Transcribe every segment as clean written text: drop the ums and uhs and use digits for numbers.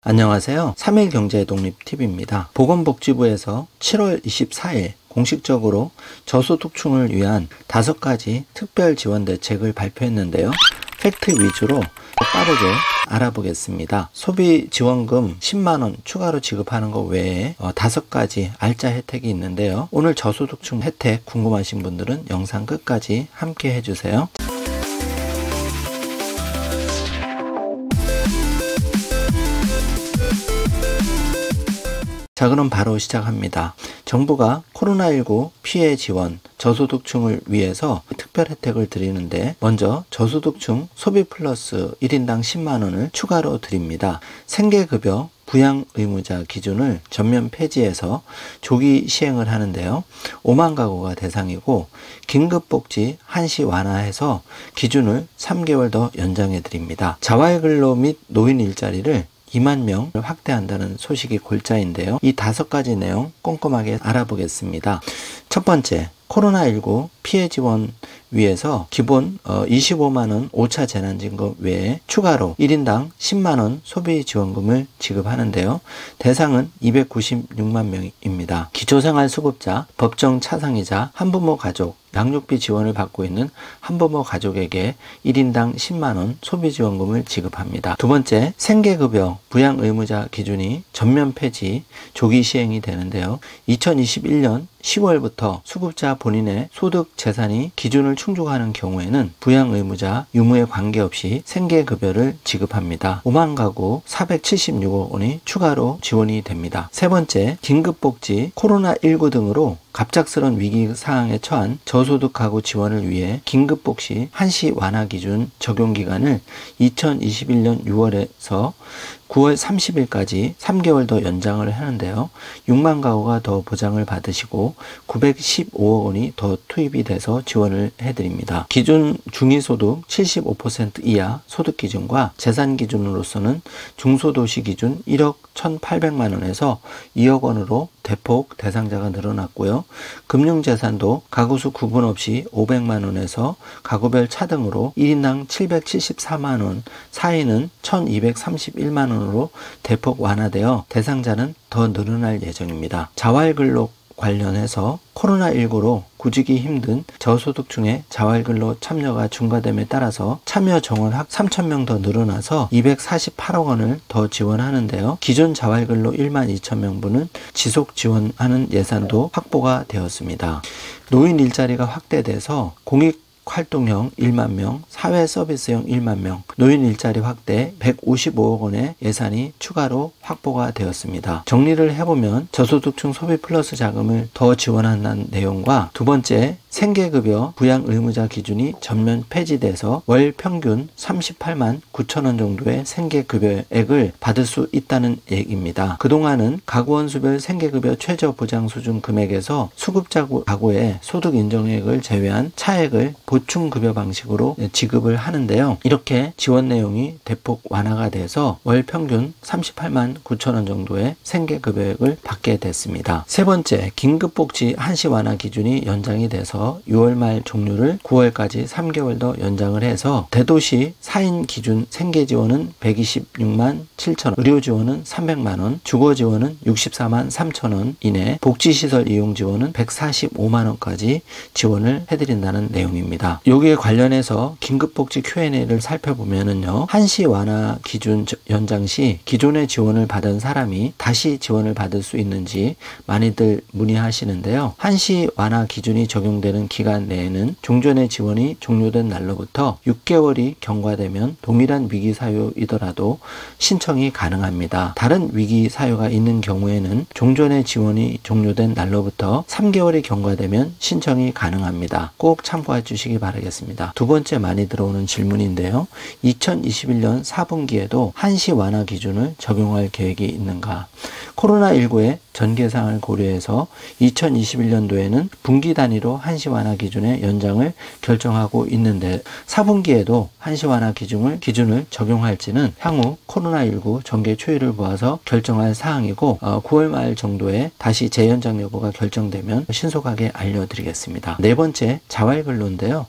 안녕하세요. 3일 경제 독립 팁입니다. 보건복지부에서 7월 24일 공식적으로 저소득층을 위한 5가지 특별 지원 대책을 발표했는데요. 팩트 위주로 빠르게 알아보겠습니다. 소비지원금 10만원 추가로 지급하는 것 외에 5가지 알짜 혜택이 있는데요. 오늘 저소득층 혜택 궁금하신 분들은 영상 끝까지 함께 해주세요. 자, 그럼 바로 시작합니다. 정부가 코로나19 피해 지원, 저소득층을 위해서 특별 혜택을 드리는데, 먼저 저소득층 소비 플러스 1인당 10만원을 추가로 드립니다. 생계급여 부양 의무자 기준을 전면 폐지해서 조기 시행을 하는데요. 5만 가구가 대상이고 긴급복지 한시 완화해서 기준을 3개월 더 연장해 드립니다. 자활근로 및 노인 일자리를 2만 명을 확대한다는 소식이 골자인데요. 이 5가지 내용 꼼꼼하게 알아보겠습니다. 첫 번째, 코로나19 피해 지원 위해서 기본 25만원 5차 재난지급 외에 추가로 1인당 10만원 소비지원금을 지급하는데요. 대상은 296만 명입니다. 기초생활수급자, 법정 차상이자 한부모 가족, 양육비 지원을 받고 있는 한부모 가족에게 1인당 10만원 소비지원금을 지급합니다. 두 번째, 생계급여 부양 의무자 기준이 전면 폐지, 조기 시행이 되는데요. 2021년 10월부터 수급자 본인의 소득 재산이 기준을 충족하는 경우에는 부양 의무자 유무에 관계없이 생계급여를 지급합니다. 5만 가구 476억 원이 추가로 지원이 됩니다. 세 번째, 긴급복지 코로나19 등으로 갑작스런 위기 상황에 처한 저소득 가구 지원을 위해 긴급복지 한시 완화 기준 적용 기간을 2021년 6월에서 9월 30일까지 3개월 더 연장을 하는데요. 6만 가구가 더 보장을 받으시고 915억 원이 더 투입이 돼서 지원을 해드립니다. 기준 중위소득 75% 이하 소득 기준과 재산 기준으로서는 중소도시 기준 1억 1,800만 원에서 2억 원으로 대폭 대상자가 늘어났고요. 금융재산도 가구수 구분 없이 500만 원에서 가구별 차등으로 1인당 774만 원, 4인은 1,231만 원으로 대폭 완화되어 대상자는 더 늘어날 예정입니다. 자활근로 관련해서 코로나19로 구직이 힘든 저소득층의 자활근로 참여가 증가됨에 따라서 참여 정원 3,000명 더 늘어나서 248억 원을 더 지원하는데요. 기존 자활근로 1만 2천 명분은 지속 지원하는 예산도 확보가 되었습니다. 노인 일자리가 확대돼서 공익 활동형 1만 명, 사회 서비스형 1만 명, 노인 일자리 확대 155억 원의 예산이 추가로 확보가 되었습니다. 정리를 해보면 저소득층 소비 플러스 자금을 더 지원한다는 내용과, 두 번째, 생계급여 부양 의무자 기준이 전면 폐지돼서 월 평균 38만 9천 원 정도의 생계급여액을 받을 수 있다는 얘기입니다. 그동안은 가구원수별 생계급여 최저 보장 수준 금액에서 수급자 가구의 소득 인정액을 제외한 차액을 보충급여 방식으로 지급을 하는데요. 이렇게 지원 내용이 대폭 완화가 돼서 월 평균 38만 9천 원 정도의 생계급여액을 받게 됐습니다. 세 번째, 긴급복지 한시 완화 기준이 연장이 돼서 6월 말 종료를 9월까지 3개월 더 연장을 해서 대도시 4인 기준 생계지원은 126만 7천 원, 의료지원은 300만 원, 주거지원은 64만 3천 원 이내, 복지시설 이용지원은 145만 원까지 지원을 해드린다는 내용입니다. 여기에 관련해서 긴급복지 Q&A를 살펴보면은요, 한시 완화 기준 연장 시 기존의 지원을 받은 사람이 다시 지원을 받을 수 있는지 많이들 문의하시는데요. 한시 완화 기준이 적용되는 기간 내에는 종전의 지원이 종료된 날로부터 6개월이 경과되면 동일한 위기 사유이더라도 신청이 가능합니다. 다른 위기 사유가 있는 경우에는 종전의 지원이 종료된 날로부터 3개월이 경과되면 신청이 가능합니다. 꼭 참고해 주시기 바라겠습니다. 두 번째 많이 들어오는 질문인데요. 2021년 4분기에도 한시 완화 기준을 적용할 계획이 있는가? 코로나19의 전개상을 고려해서 2021년도에는 분기 단위로 한시 완화 기준의 연장을 결정하고 있는데, 4분기에도 한시 완화 기준을 적용할지는 향후 코로나19 전개 추이를 보아서 결정할 사항이고, 9월 말 정도에 다시 재연장 여부가 결정되면 신속하게 알려드리겠습니다. 네 번째, 자활근로인데요.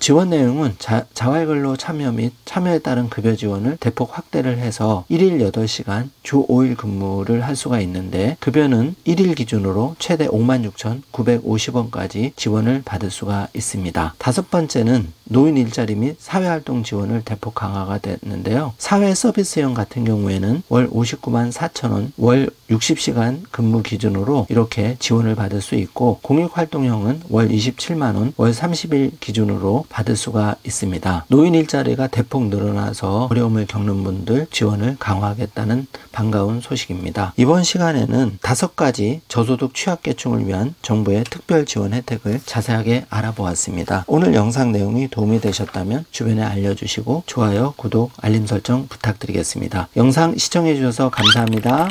지원 내용은 자활근로 참여 및 참여에 따른 급여 지원을 대폭 확대를 해서 1일 8시간 주 5일 근무를 할 수가 있는데 급여는 1일 기준으로 최대 56,950원까지 지원을 받을 수가 있습니다. 다섯 번째는 노인 일자리 및 사회활동 지원을 대폭 강화가 됐는데요. 사회 서비스형 같은 경우에는 월 59만 4천원, 월 60시간 근무 기준으로 이렇게 지원을 받을 수 있고 공익활동형은 월 27만원, 월 30일 기준으로 받을 수가 있습니다. 노인 일자리가 대폭 늘어나서 어려움을 겪는 분들 지원을 강화하겠다는 반가운 소식입니다. 이번 시간에는 5가지 저소득 취약계층을 위한 정부의 특별 지원 혜택을 자세하게 알아보았습니다. 오늘 영상 내용이 도움이 되셨다면 주변에 알려주시고 좋아요, 구독, 알림 설정 부탁드리겠습니다. 영상 시청해 주셔서 감사합니다.